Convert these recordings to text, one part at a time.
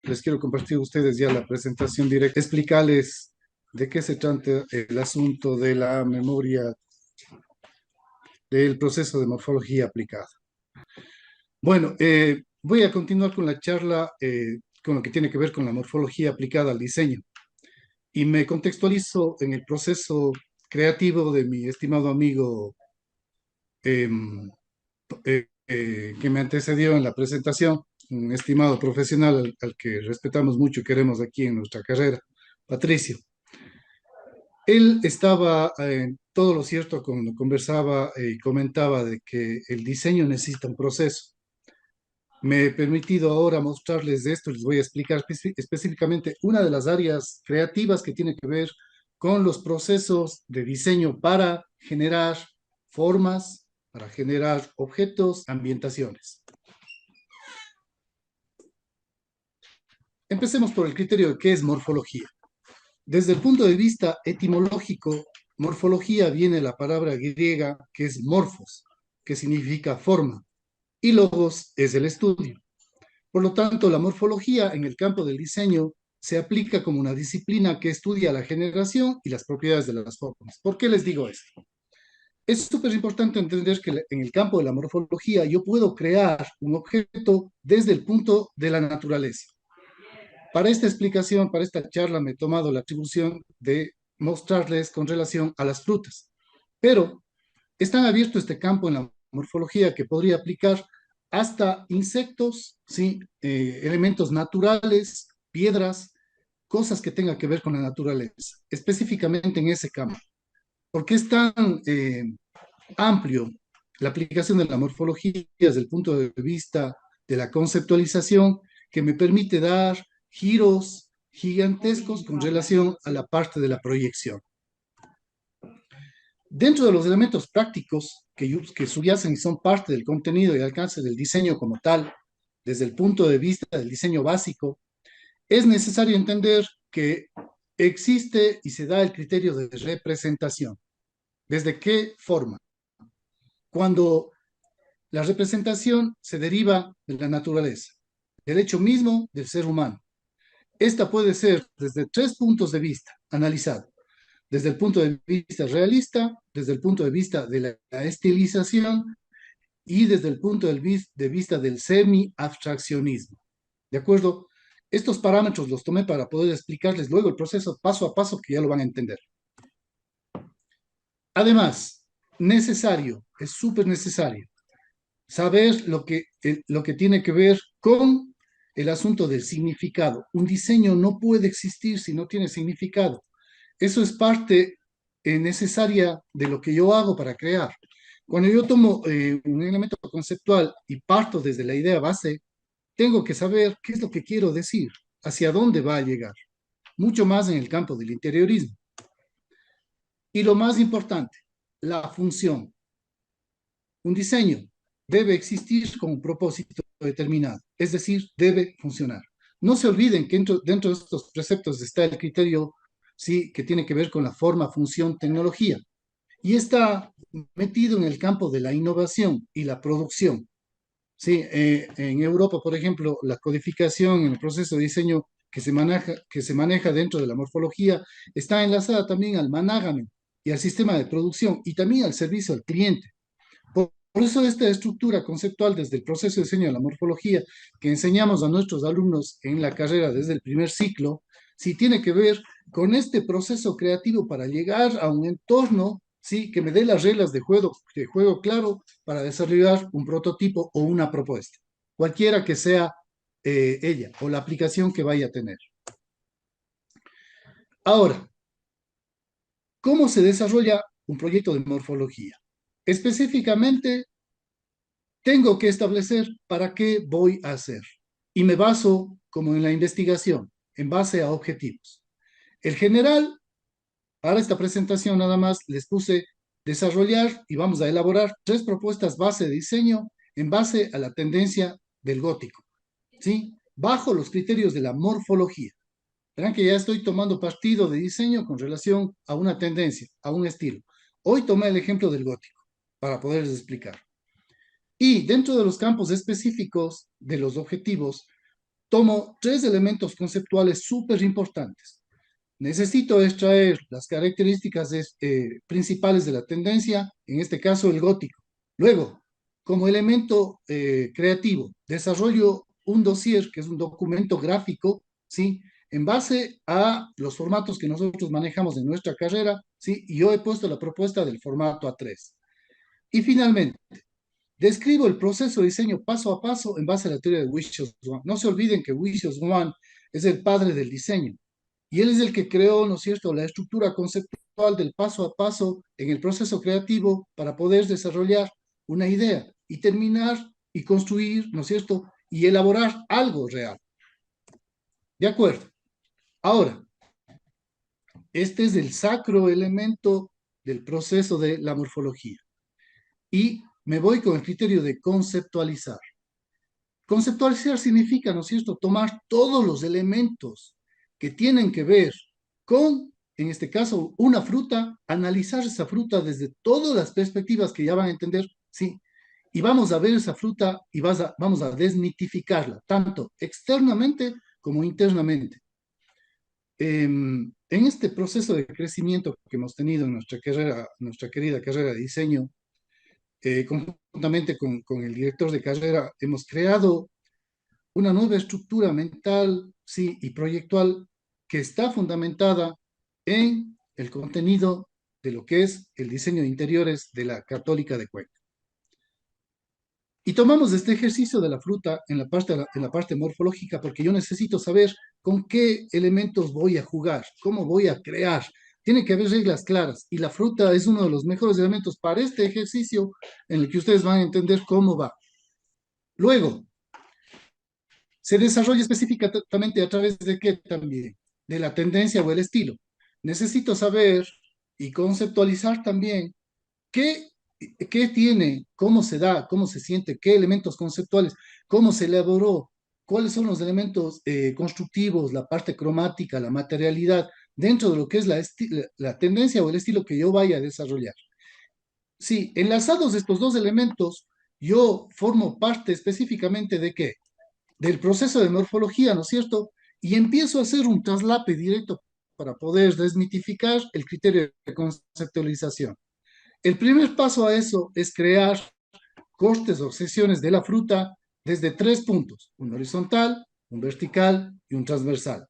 les quiero compartir a ustedes ya la presentación directa, explicarles de qué se trata el asunto de la memoria del proceso de morfología aplicada. Bueno, voy a continuar con la charla con lo que tiene que ver con la morfología aplicada al diseño y me contextualizo en el proceso creativo de mi estimado amigo em, que me antecedió en la presentación, un estimado profesional al que respetamos mucho y queremos aquí en nuestra carrera, Patricio. Él estaba en todo lo cierto cuando conversaba y comentaba de que el diseño necesita un proceso. Me he permitido ahora mostrarles esto, les voy a explicar específicamente una de las áreas creativas que tiene que ver con los procesos de diseño para generar formas, para generar objetos, ambientaciones. Empecemos por el criterio de qué es morfología. Desde el punto de vista etimológico, morfología viene de la palabra griega que es morfos, que significa forma, y logos es el estudio. Por lo tanto, la morfología en el campo del diseño se aplica como una disciplina que estudia la generación y las propiedades de las formas. ¿Por qué les digo esto? Es súper importante entender que en el campo de la morfología yo puedo crear un objeto desde el punto de la naturaleza. Para esta explicación, para esta charla, me he tomado la atribución de mostrarles con relación a las frutas. Pero es tan abierto este campo en la morfología que podría aplicar hasta insectos, ¿sí? Elementos naturales, piedras, cosas que tengan que ver con la naturaleza, específicamente en ese campo. Porque es tan amplio la aplicación de la morfología desde el punto de vista de la conceptualización que me permite dar giros gigantescos con relación a la parte de la proyección. Dentro de los elementos prácticos que subyacen y son parte del contenido y alcance del diseño como tal, desde el punto de vista del diseño básico, es necesario entender que existe y se da el criterio de representación. ¿Desde qué forma? Cuando la representación se deriva de la naturaleza, del hecho mismo del ser humano. Esta puede ser desde tres puntos de vista analizado. Desde el punto de vista realista, desde el punto de vista de la estilización y desde el punto de vista del semi-abstraccionismo. ¿De acuerdo? Estos parámetros los tomé para poder explicarles luego el proceso paso a paso que ya lo van a entender. Además, necesario, es súper necesario, saber lo que tiene que ver con el asunto del significado. Un diseño no puede existir si no tiene significado. Eso es parte necesaria de lo que yo hago para crear. Cuando yo tomo un elemento conceptual y parto desde la idea base, tengo que saber qué es lo que quiero decir, hacia dónde va a llegar. Mucho más en el campo del interiorismo. Y lo más importante, la función. Un diseño debe existir con un propósito determinado, es decir, debe funcionar. No se olviden que dentro de estos preceptos está el criterio, sí, que tiene que ver con la forma, función, tecnología, y está metido en el campo de la innovación y la producción. Sí, en Europa, por ejemplo, la codificación en el proceso de diseño que se maneja dentro de la morfología está enlazada también al management y al sistema de producción y también al servicio al cliente. Por eso esta estructura conceptual desde el proceso de diseño de la morfología que enseñamos a nuestros alumnos en la carrera desde el primer ciclo, sí tiene que ver con este proceso creativo para llegar a un entorno, sí, que me dé las reglas de juego claro para desarrollar un prototipo o una propuesta, cualquiera que sea ella o la aplicación que vaya a tener. Ahora, ¿cómo se desarrolla un proyecto de morfología? Específicamente, tengo que establecer para qué voy a hacer. Y me baso, como en la investigación, en base a objetivos. El general, para esta presentación nada más les puse desarrollar y vamos a elaborar tres propuestas base de diseño en base a la tendencia del gótico, ¿sí? Bajo los criterios de la morfología. Verán que ya estoy tomando partido de diseño con relación a una tendencia, a un estilo. Hoy tomé el ejemplo del gótico para poderles explicar. Y dentro de los campos específicos de los objetivos, tomo tres elementos conceptuales súper importantes. Necesito extraer las características principales de la tendencia, en este caso el gótico. Luego, como elemento creativo, desarrollo un dossier, que es un documento gráfico, ¿sí? En base a los formatos que nosotros manejamos en nuestra carrera, ¿sí? Y yo he puesto la propuesta del formato A3. Y finalmente, describo el proceso de diseño paso a paso en base a la teoría de Wischios-One. No se olviden que Wischios-One es el padre del diseño. Y él es el que creó, ¿no es cierto?, la estructura conceptual del paso a paso en el proceso creativo para poder desarrollar una idea y terminar y construir, ¿no es cierto?, y elaborar algo real. De acuerdo. Ahora, este es el sacro elemento del proceso de la morfología. Y me voy con el criterio de conceptualizar. Conceptualizar significa, ¿no es cierto?, tomar todos los elementos que tienen que ver con, en este caso, una fruta, analizar esa fruta desde todas las perspectivas que ya van a entender, sí, y vamos a ver esa fruta y vamos a desmitificarla, tanto externamente como internamente. En este proceso de crecimiento que hemos tenido en nuestra carrera, nuestra querida carrera de diseño, conjuntamente con el director de carrera, hemos creado una nueva estructura mental, sí, y proyectual que está fundamentada en el contenido de lo que es el diseño de interiores de la Católica de Cuenca. Y tomamos este ejercicio de la fruta en la parte morfológica porque yo necesito saber con qué elementos voy a jugar, cómo voy a crear. Tiene que haber reglas claras y la fruta es uno de los mejores elementos para este ejercicio en el que ustedes van a entender cómo va. Luego, se desarrolla específicamente a través de qué también, de la tendencia o el estilo. Necesito saber y conceptualizar también qué, qué tiene, cómo se da, cómo se siente, qué elementos conceptuales, cómo se elaboró, cuáles son los elementos constructivos, la parte cromática, la materialidad, dentro de lo que es la tendencia o el estilo que yo vaya a desarrollar. Sí, enlazados estos dos elementos, yo formo parte específicamente de qué? Del proceso de morfología, ¿no es cierto? Y empiezo a hacer un traslape directo para poder desmitificar el criterio de conceptualización. El primer paso a eso es crear cortes o secciones de la fruta desde tres puntos, un horizontal, un vertical y un transversal,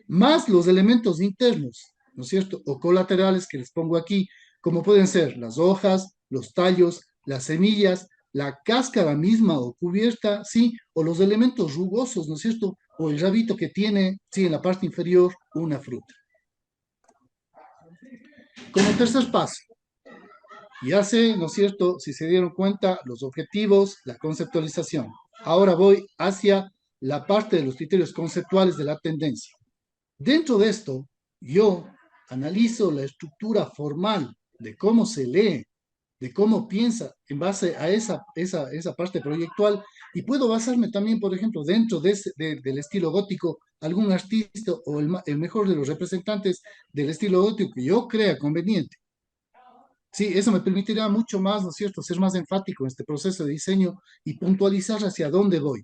más los elementos internos, ¿no es cierto? O colaterales que les pongo aquí, como pueden ser las hojas, los tallos, las semillas, la cáscara misma o cubierta, sí, o los elementos rugosos, ¿no es cierto? O el rabito que tiene, sí, en la parte inferior una fruta. Como tercer paso, ya sé, ¿no es cierto?, si se dieron cuenta, los objetivos, la conceptualización. Ahora voy hacia la parte de los criterios conceptuales de la tendencia. Dentro de esto, yo analizo la estructura formal de cómo se lee, de cómo piensa en base a esa parte proyectual y puedo basarme también, por ejemplo, dentro del estilo gótico, algún artista o el mejor de los representantes del estilo gótico que yo crea conveniente. Sí, eso me permitirá mucho más, ¿no es cierto?, ser más enfático en este proceso de diseño y puntualizar hacia dónde voy.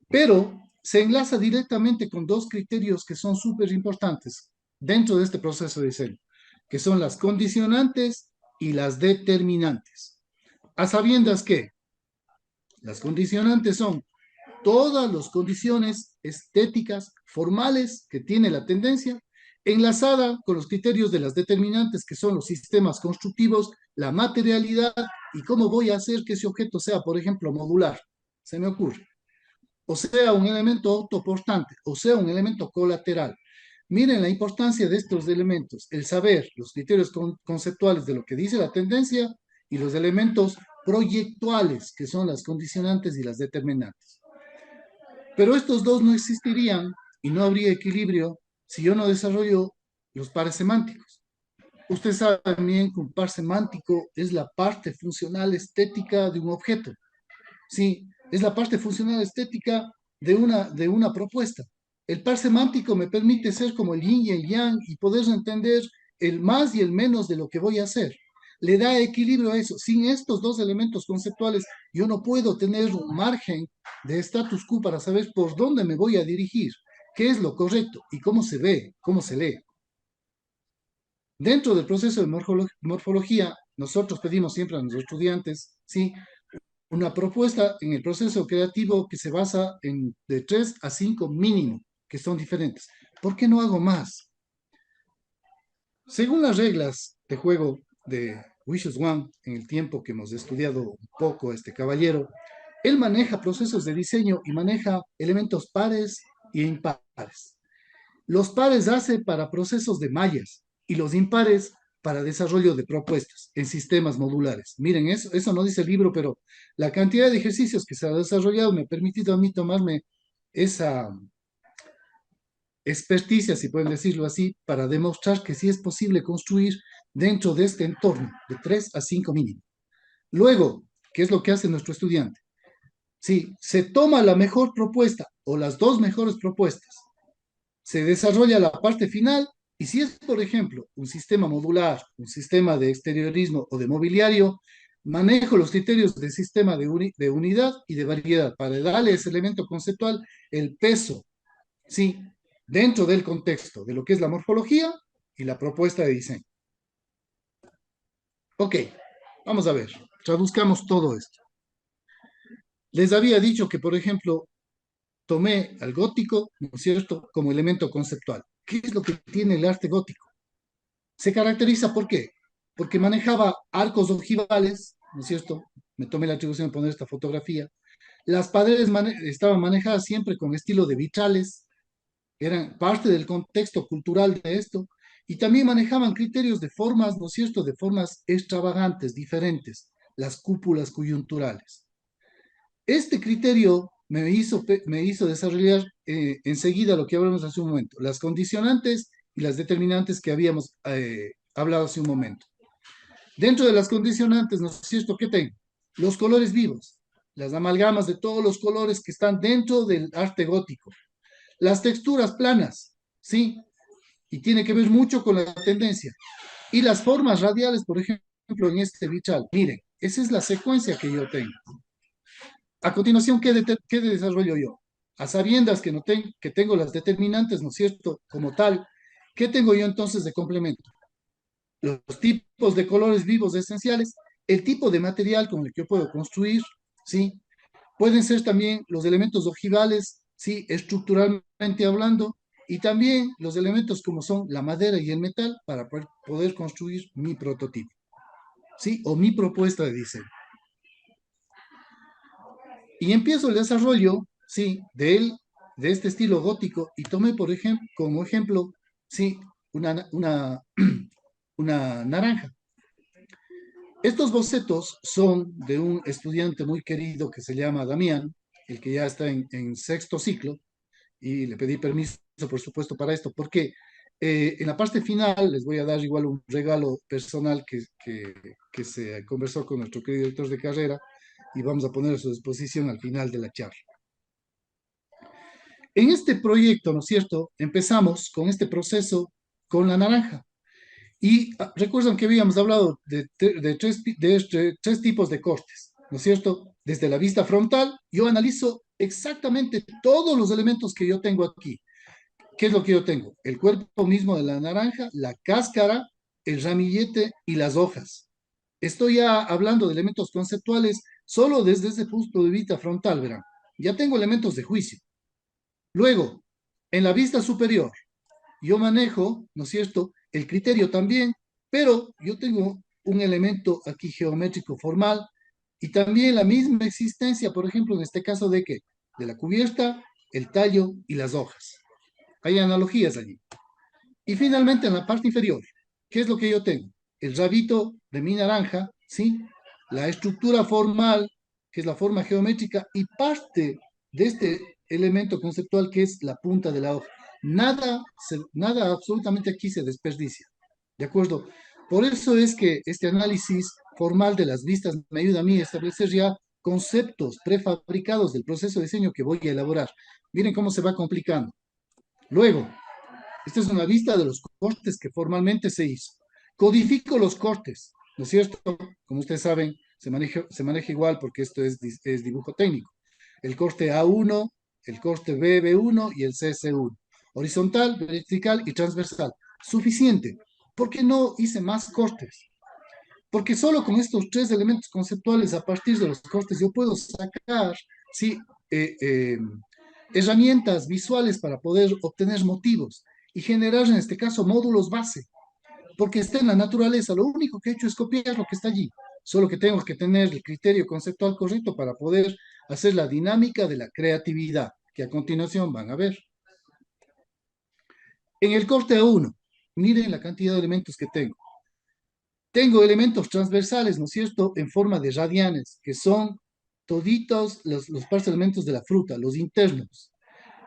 Pero se enlaza directamente con dos criterios que son súper importantes dentro de este proceso de diseño, que son las condicionantes y las determinantes. A sabiendas que las condicionantes son todas las condiciones estéticas, formales que tiene la tendencia, enlazada con los criterios de las determinantes, que son los sistemas constructivos, la materialidad y cómo voy a hacer que ese objeto sea, por ejemplo, modular. Se me ocurre. O sea, un elemento autoportante, o sea, un elemento colateral. Miren la importancia de estos elementos, el saber los criterios conceptuales de lo que dice la tendencia y los elementos proyectuales, que son las condicionantes y las determinantes. Pero estos dos no existirían y no habría equilibrio si yo no desarrollo los pares semánticos. Usted sabe también que un par semántico es la parte funcional estética de un objeto. Sí, es la parte funcional estética de una propuesta. El par semántico me permite ser como el yin y el yang y poder entender el más y el menos de lo que voy a hacer. le da equilibrio a eso. Sin estos dos elementos conceptuales, yo no puedo tener un margen de status quo para saber por dónde me voy a dirigir, qué es lo correcto y cómo se ve, cómo se lee. Dentro del proceso de morfología, nosotros pedimos siempre a nuestros estudiantes, ¿sí?, una propuesta en el proceso creativo que se basa en de 3 a 5 mínimo, que son diferentes. ¿Por qué no hago más? Según las reglas de juego de Wishes One, en el tiempo que hemos estudiado un poco a este caballero, él maneja procesos de diseño y maneja elementos pares e impares. Los pares hace para procesos de mallas y los impares para desarrollo de propuestas en sistemas modulares. Miren, eso no dice el libro, pero la cantidad de ejercicios que se ha desarrollado me ha permitido a mí tomarme esa experticia, si pueden decirlo así, para demostrar que sí es posible construir dentro de este entorno de 3 a 5 mínimo. Luego, ¿qué es lo que hace nuestro estudiante? Si se toma la mejor propuesta o las dos mejores propuestas, se desarrolla la parte final y si es, por ejemplo, un sistema modular, un sistema de exteriorismo o de mobiliario, manejo los criterios del sistema de unidad y de variedad para darle ese elemento conceptual el peso, ¿sí?, dentro del contexto de lo que es la morfología y la propuesta de diseño. Ok, vamos a ver, traduzcamos todo esto. Les había dicho que, por ejemplo, tomé al gótico, ¿no es cierto?, como elemento conceptual. ¿Qué es lo que tiene el arte gótico? Se caracteriza, ¿por qué? Porque manejaba arcos ojivales, ¿no es cierto? Me tomé la atribución de poner esta fotografía. Las paredes estaban manejadas siempre con estilo de vitrales, eran parte del contexto cultural de esto, y también manejaban criterios de formas, ¿no es cierto?, de formas extravagantes, diferentes, las cúpulas coyunturales. Este criterio me hizo desarrollar enseguida lo que hablamos hace un momento, las condicionantes y las determinantes que habíamos hablado hace un momento. Dentro de las condicionantes, ¿no es cierto?, ¿qué tengo? Los colores vivos, las amalgamas de todos los colores que están dentro del arte gótico. Las texturas planas, ¿sí? Y tiene que ver mucho con la tendencia. Y las formas radiales, por ejemplo, en este vitral. Miren, esa es la secuencia que yo tengo. A continuación, ¿qué desarrollo yo? A sabiendas que, no que tengo las determinantes, ¿no es cierto?, como tal, ¿qué tengo yo entonces de complemento? Los tipos de colores vivos esenciales, el tipo de material con el que yo puedo construir, ¿sí? Pueden ser también los elementos ojivales, ¿sí?, estructuralmente hablando, y también los elementos como son la madera y el metal para poder construir mi prototipo, ¿sí?, o mi propuesta de diseño. Y empiezo el desarrollo, sí, de este estilo gótico y tomé, por ejemplo, como ejemplo, sí, una naranja. Estos bocetos son de un estudiante muy querido que se llama Damián, el que ya está en sexto ciclo, y le pedí permiso, por supuesto, para esto, porque en la parte final les voy a dar igual un regalo personal que se conversó con nuestro querido director de carrera y vamos a poner a su disposición al final de la charla. En este proyecto, ¿no es cierto?, empezamos con este proceso con la naranja. Y recuerdan que habíamos hablado de tres tipos de cortes, ¿no es cierto? Desde la vista frontal, yo analizo exactamente todos los elementos que yo tengo aquí. ¿Qué es lo que yo tengo? El cuerpo mismo de la naranja, la cáscara, el ramillete y las hojas. Estoy ya hablando de elementos conceptuales solo desde ese punto de vista frontal, verán. Ya tengo elementos de juicio. Luego, en la vista superior, yo manejo, ¿no es cierto?, el criterio también, pero yo tengo un elemento aquí geométrico formal y también la misma existencia, por ejemplo, en este caso de qué, de la cubierta, el tallo y las hojas. Hay analogías allí. Y finalmente en la parte inferior, ¿qué es lo que yo tengo? El rabito de mi naranja, ¿sí? La estructura formal, que es la forma geométrica, y parte de este elemento conceptual que es la punta de la hoja. Nada absolutamente aquí se desperdicia. ¿De acuerdo? Por eso es que este análisis formal de las vistas me ayuda a mí a establecer ya conceptos prefabricados del proceso de diseño que voy a elaborar. Miren cómo se va complicando. Luego, esta es una vista de los cortes que formalmente se hizo. Codifico los cortes. ¿no es cierto? Como ustedes saben, se maneja igual porque esto es dibujo técnico. El corte A1, el corte B1 y el CC1. Horizontal, vertical y transversal. Suficiente. ¿Por qué no hice más cortes? Porque solo con estos tres elementos conceptuales, a partir de los cortes, yo puedo sacar, sí, eh, eh, herramientas visuales para poder obtener motivos y generar, en este caso, módulos base, porque está en la naturaleza. Lo único que he hecho es copiar lo que está allí. Solo que tengo que tener el criterio conceptual correcto para poder hacer la dinámica de la creatividad, que a continuación van a ver. En el corte A1, miren la cantidad de elementos que tengo. Tengo elementos transversales, ¿no es cierto?, en forma de radianes, que son toditos los partes elementos de la fruta, los internos.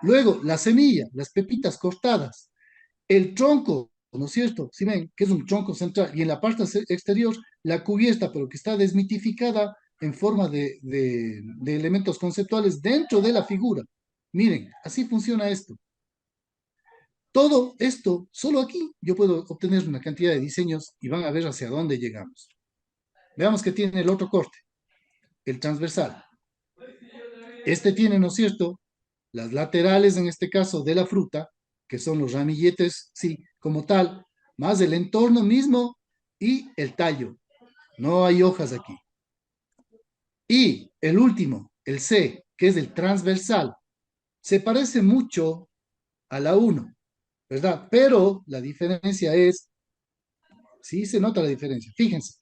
Luego, la semilla, las pepitas cortadas, el tronco, ¿no es cierto? Si ven, que es un tronco central, y en la parte exterior, la cubierta, pero que está desmitificada en forma de elementos conceptuales dentro de la figura. Miren, así funciona esto. Todo esto, solo aquí, yo puedo obtener una cantidad de diseños y van a ver hacia dónde llegamos. Veamos que tiene el otro corte, el transversal. Este tiene, ¿no es cierto?, las laterales, en este caso, de la fruta, que son los ramilletes, sí, como tal, más el entorno mismo y el tallo. No hay hojas aquí. Y el último, el C, que es el transversal, se parece mucho a la uno, ¿verdad? Pero la diferencia es, sí se nota la diferencia. Fíjense,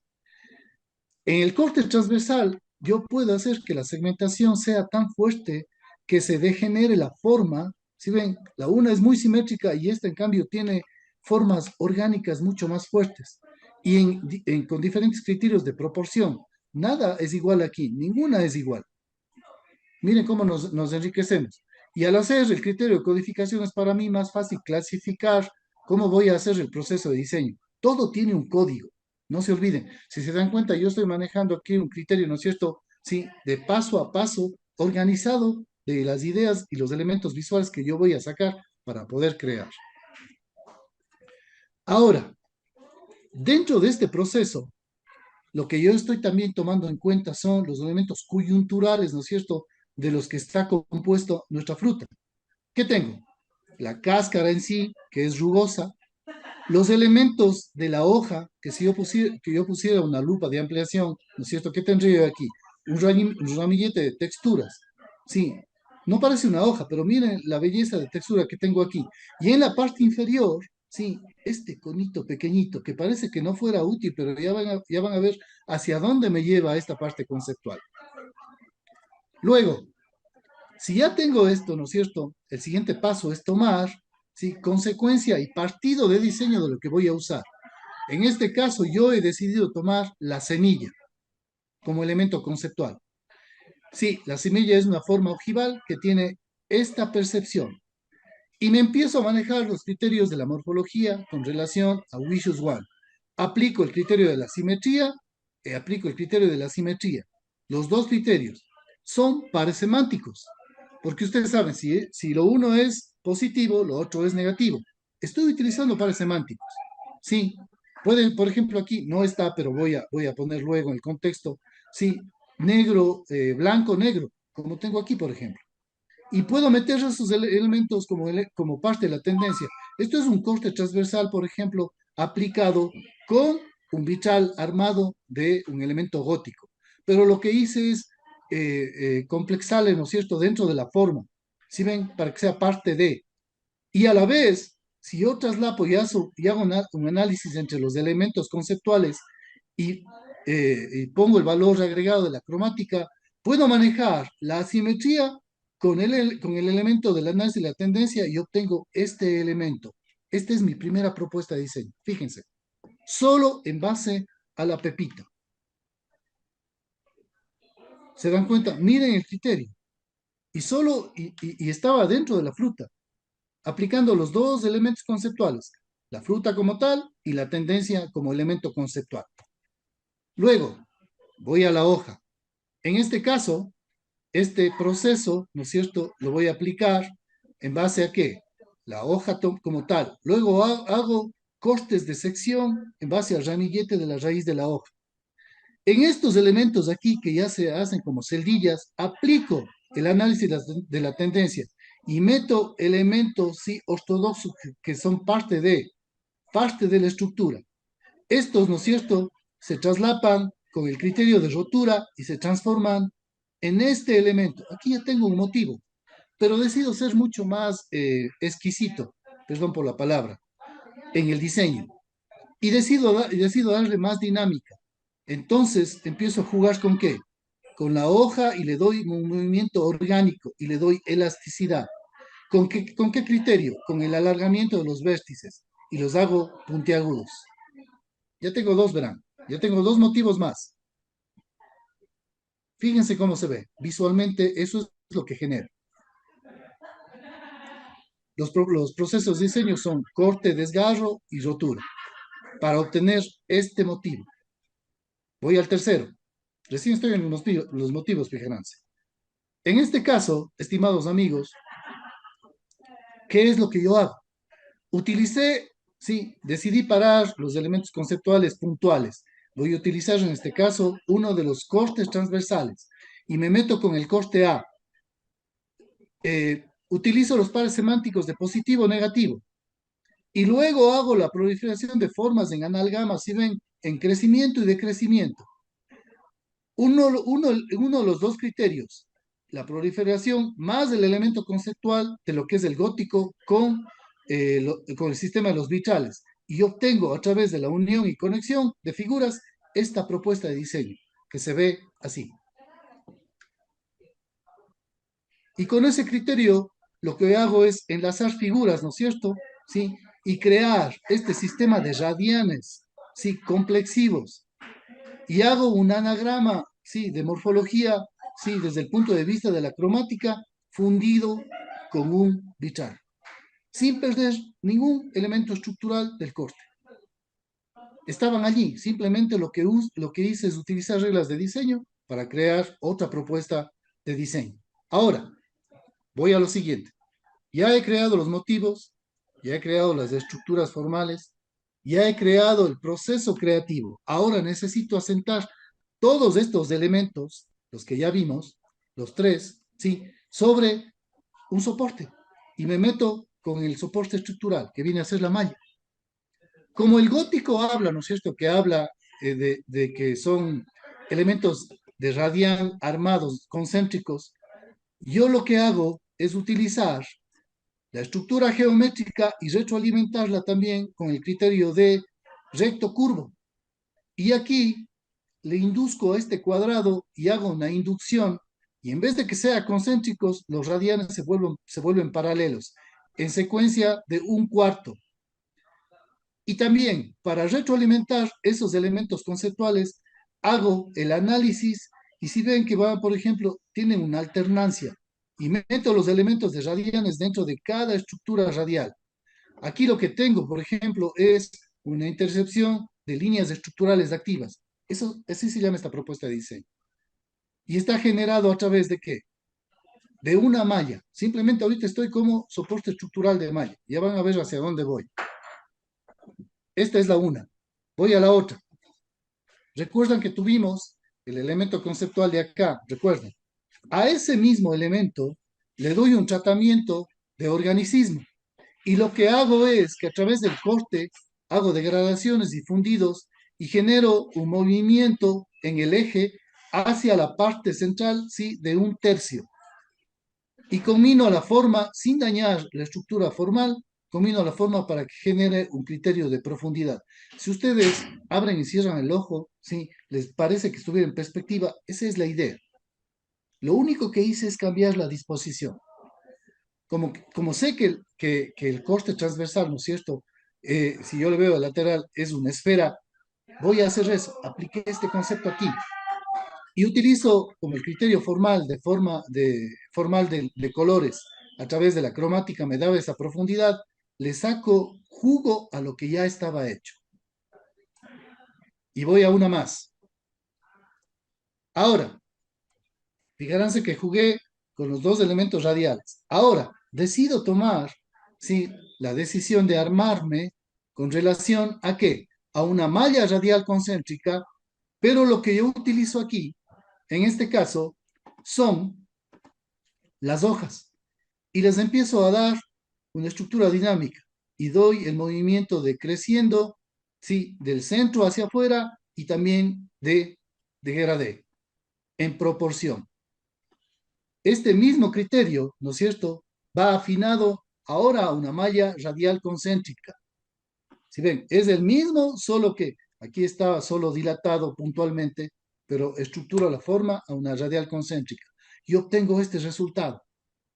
en el corte transversal, yo puedo hacer que la segmentación sea tan fuerte que se degenere la forma. Si ven, la una es muy simétrica y esta, en cambio, tiene formas orgánicas mucho más fuertes y con diferentes criterios de proporción. Nada es igual aquí, ninguna es igual. Miren cómo nos enriquecemos. Y al hacer el criterio de codificación es para mí más fácil clasificar cómo voy a hacer el proceso de diseño. Todo tiene un código. No se olviden. Si se dan cuenta, yo estoy manejando aquí un criterio, ¿no es cierto? Sí, de paso a paso, organizado de las ideas y los elementos visuales que yo voy a sacar para poder crear. Ahora, dentro de este proceso, lo que yo estoy también tomando en cuenta son los elementos coyunturales, ¿no es cierto?, de los que está compuesto nuestra fruta. ¿Qué tengo? La cáscara en sí, que es rugosa, los elementos de la hoja, que yo pusiera una lupa de ampliación, ¿no es cierto? ¿Qué tendría yo aquí? Un ramillete de texturas. Sí, no parece una hoja, pero miren la belleza de textura que tengo aquí. Y en la parte inferior, sí, este conito pequeñito, que parece que no fuera útil, pero ya van a ver hacia dónde me lleva esta parte conceptual. Luego, si ya tengo esto, ¿no es cierto? El siguiente paso es tomar, ¿sí?, consecuencia y partido de diseño de lo que voy a usar. En este caso, yo he decidido tomar la semilla como elemento conceptual. Sí, la semilla es una forma ojival que tiene esta percepción. Y me empiezo a manejar los criterios de la morfología con relación a Wishes One. Aplico el criterio de la simetría y aplico el criterio de la simetría. Los dos criterios son pares semánticos, porque ustedes saben, si lo uno es positivo, lo otro es negativo. Estoy utilizando pares semánticos. Sí, pueden, por ejemplo, aquí no está, pero voy a poner luego en el contexto. Sí, negro, blanco, negro, como tengo aquí, por ejemplo, y puedo meter esos elementos como parte de la tendencia. Esto es un corte transversal, por ejemplo, aplicado con un vitral armado de un elemento gótico. Pero lo que hice es complexarle, ¿no es cierto?, dentro de la forma. ¿Sí ven? Para que sea parte de. Y a la vez, si yo traslapo y hago un análisis entre los elementos conceptuales y, y pongo el valor agregado de la cromática, puedo manejar la asimetría con el elemento del análisis de la tendencia y obtengo este elemento. Esta es mi primera propuesta de diseño. Fíjense, solo en base a la pepita. ¿Se dan cuenta? Miren el criterio. Y estaba dentro de la fruta, aplicando los dos elementos conceptuales, la fruta como tal y la tendencia como elemento conceptual. Luego, voy a la hoja. En este caso, este proceso, ¿no es cierto?, lo voy a aplicar en base a qué? La hoja como tal. Luego hago cortes de sección en base al ramillete de la raíz de la hoja. En estos elementos aquí que ya se hacen como celdillas, aplico el análisis de la tendencia y meto elementos sí, ortodoxos que son parte de la estructura. Estos, ¿no es cierto?, se traslapan con el criterio de rotura y se transforman en este elemento. Aquí ya tengo un motivo, pero decido ser mucho más exquisito, perdón por la palabra, en el diseño. Y decido darle más dinámica. Entonces empiezo a jugar con qué? Con la hoja y le doy un movimiento orgánico y le doy elasticidad. Con qué criterio? Con el alargamiento de los vértices y los hago puntiagudos. Ya tengo dos, verán. Ya tengo dos motivos más. Fíjense cómo se ve. Visualmente eso es lo que genera. Los procesos de diseño son corte, desgarro y rotura para obtener este motivo. Voy al tercero. Recién estoy en los motivos, fíjense. En este caso, estimados amigos, ¿qué es lo que yo hago? Decidí parar los elementos conceptuales puntuales. Voy a utilizar en este caso uno de los cortes transversales y me meto con el corte A. Utilizo los pares semánticos de positivo o negativo y luego hago la proliferación de formas en analgama, si ven, en crecimiento y decrecimiento. Uno de los dos criterios, la proliferación más el elemento conceptual de lo que es el gótico con el sistema de los vitrales. Y obtengo a través de la unión y conexión de figuras esta propuesta de diseño, que se ve así. Y con ese criterio, lo que hago es enlazar figuras, ¿no es cierto? ¿Sí? Y crear este sistema de radianes, ¿sí? Complexivos. Y hago un anagrama, ¿sí? De morfología, ¿sí? Desde el punto de vista de la cromática, fundido con un vitral, sin perder ningún elemento estructural del corte. Estaban allí, simplemente lo que hice es utilizar reglas de diseño para crear otra propuesta de diseño. Ahora, voy a lo siguiente. Ya he creado los motivos, ya he creado las estructuras formales, ya he creado el proceso creativo. Ahora necesito asentar todos estos elementos, los que ya vimos, los tres, ¿sí? Sobre un soporte. Y me meto con el soporte estructural, que viene a ser la malla. Como el gótico habla, ¿no es cierto?, que habla de que son elementos de radial armados, concéntricos, yo lo que hago es utilizar la estructura geométrica y retroalimentarla también con el criterio de recto curvo. Y aquí le induzco a este cuadrado y hago una inducción, y en vez de que sea concéntricos, los radianes se vuelven paralelos, en secuencia de un cuarto. Y también, para retroalimentar esos elementos conceptuales, hago el análisis y si ven que van, por ejemplo, tienen una alternancia y meto los elementos de radianes dentro de cada estructura radial. Aquí lo que tengo, por ejemplo, es una intercepción de líneas estructurales activas. Eso, así se llama esta propuesta de diseño. Y está generado a través de qué? De una malla. Simplemente ahorita estoy como soporte estructural de malla. Ya van a ver hacia dónde voy. Esta es la una. Voy a la otra. Recuerdan que tuvimos el elemento conceptual de acá. Recuerden. A ese mismo elemento le doy un tratamiento de organicismo. Y lo que hago es que a través del corte hago degradaciones y fundidos y genero un movimiento en el eje hacia la parte central, ¿sí? De un tercio. Y combino la forma, sin dañar la estructura formal, combino la forma para que genere un criterio de profundidad. Si ustedes abren y cierran el ojo, ¿sí? Les parece que estuviera en perspectiva, esa es la idea. Lo único que hice es cambiar la disposición. Como sé que el corte transversal, ¿no es cierto? Si yo le veo el lateral, es una esfera, voy a hacer eso. Apliqué este concepto aquí y utilizo como el criterio formal de colores a través de la cromática, me daba esa profundidad, le saco jugo a lo que ya estaba hecho. Y voy a una más. Ahora, fíjense que jugué con los dos elementos radiales. Ahora, decido tomar, ¿sí? La decisión de armarme con relación a qué? A una malla radial concéntrica Pero lo que yo utilizo aquí, en este caso, son las hojas y les empiezo a dar una estructura dinámica y doy el movimiento de creciendo, sí, del centro hacia afuera y también de degradé, en proporción. Este mismo criterio, ¿no es cierto?, va afinado ahora a una malla radial concéntrica. Si ven, es el mismo, solo que aquí está solo dilatado puntualmente, pero estructura la forma a una radial concéntrica. Y obtengo este resultado.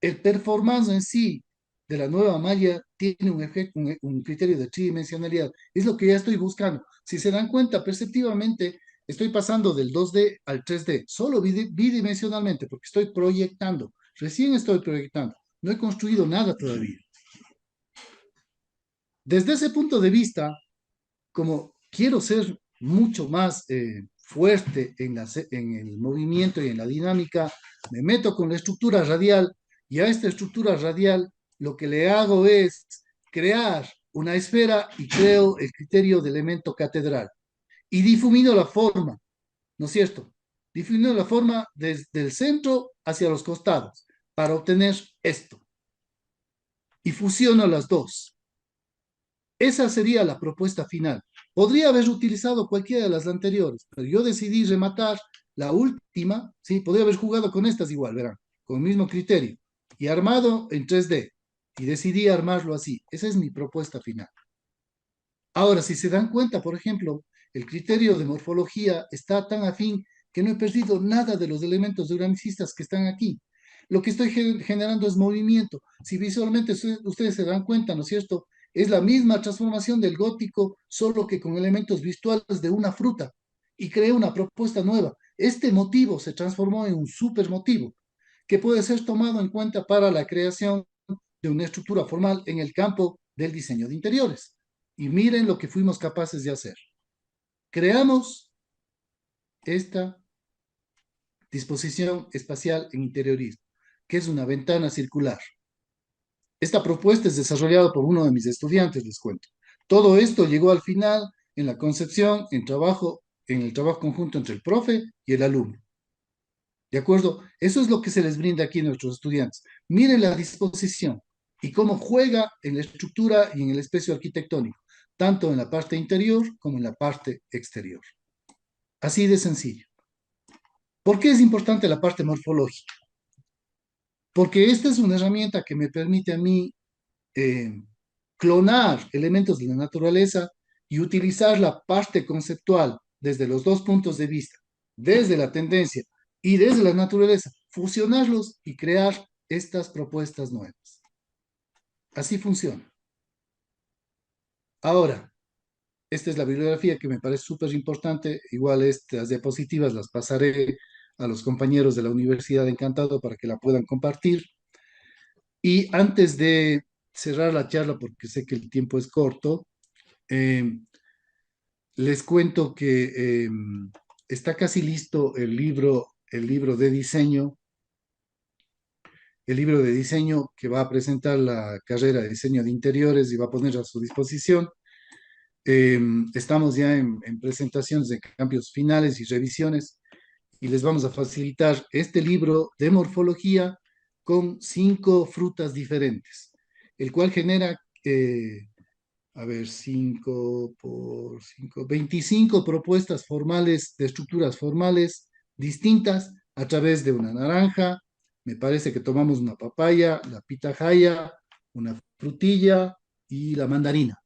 El performance en sí de la nueva malla tiene un criterio de tridimensionalidad. Es lo que ya estoy buscando. Si se dan cuenta, perceptivamente estoy pasando del 2D al 3D, solo bidimensionalmente, porque estoy proyectando. Recién estoy proyectando. No he construido nada todavía. Desde ese punto de vista, como quiero ser mucho más fuerte en el movimiento y en la dinámica, me meto con la estructura radial y a esta estructura radial lo que le hago es crear una esfera y creo el criterio de elemento catedral y difumino la forma, ¿no es cierto? Difumino la forma desde el centro hacia los costados para obtener esto y fusiono las dos. Esa sería la propuesta final. Podría haber utilizado cualquiera de las anteriores, pero yo decidí rematar la última, sí, podría haber jugado con estas igual, verán, con el mismo criterio, y armado en 3D, y decidí armarlo así. Esa es mi propuesta final. Ahora, si se dan cuenta, por ejemplo, el criterio de morfología está tan afín que no he perdido nada de los elementos duramicistas que están aquí. Lo que estoy generando es movimiento. Si visualmente ustedes se dan cuenta, ¿no es cierto? Es la misma transformación del gótico, solo que con elementos visuales de una fruta. Y creé una propuesta nueva. Este motivo se transformó en un supermotivo que puede ser tomado en cuenta para la creación de una estructura formal en el campo del diseño de interiores. Y miren lo que fuimos capaces de hacer. Creamos esta disposición espacial en interiorismo, que es una ventana circular. Esta propuesta es desarrollada por uno de mis estudiantes, les cuento. Todo esto llegó al final en la concepción, en el trabajo conjunto entre el profe y el alumno. ¿De acuerdo? Eso es lo que se les brinda aquí a nuestros estudiantes. Miren la disposición y cómo juega en la estructura y en el espacio arquitectónico, tanto en la parte interior como en la parte exterior. Así de sencillo. ¿Por qué es importante la parte morfológica? Porque esta es una herramienta que me permite a mí eh, clonar elementos de la naturaleza y utilizar la parte conceptual desde los dos puntos de vista, desde la tendencia y desde la naturaleza, fusionarlos y crear estas propuestas nuevas. Así funciona. Ahora, esta es la bibliografía que me parece súper importante. Igual estas diapositivas las pasaré a los compañeros de la Universidad de Encantado para que la puedan compartir. Y antes de cerrar la charla, porque sé que el tiempo es corto, eh, les cuento que está casi listo el libro de diseño que va a presentar la carrera de diseño de interiores y va a poner a su disposición. Eh, Estamos ya en presentaciones de cambios finales y revisiones y les vamos a facilitar este libro de morfología con 5 frutas diferentes, el cual genera, a ver, 5 por 5, 25 propuestas formales de estructuras formales distintas a través de una naranja. Me parece que tomamos una papaya, la pitahaya, una frutilla y la mandarina.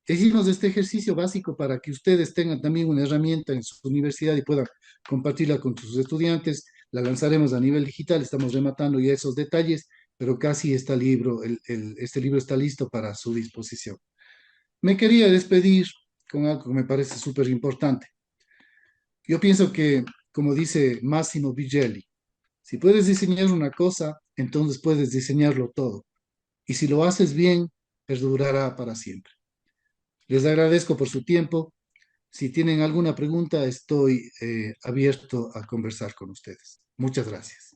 Hicimos este ejercicio básico para que ustedes tengan también una herramienta en su universidad y puedan compartirla con sus estudiantes. La lanzaremos a nivel digital, estamos rematando ya esos detalles, pero casi está este libro está listo para su disposición. Me quería despedir con algo que me parece súper importante. Yo pienso que, como dice Massimo Vigelli, si puedes diseñar una cosa, entonces puedes diseñarlo todo. Y si lo haces bien, perdurará para siempre. Les agradezco por su tiempo. Si tienen alguna pregunta, estoy abierto a conversar con ustedes. Muchas gracias.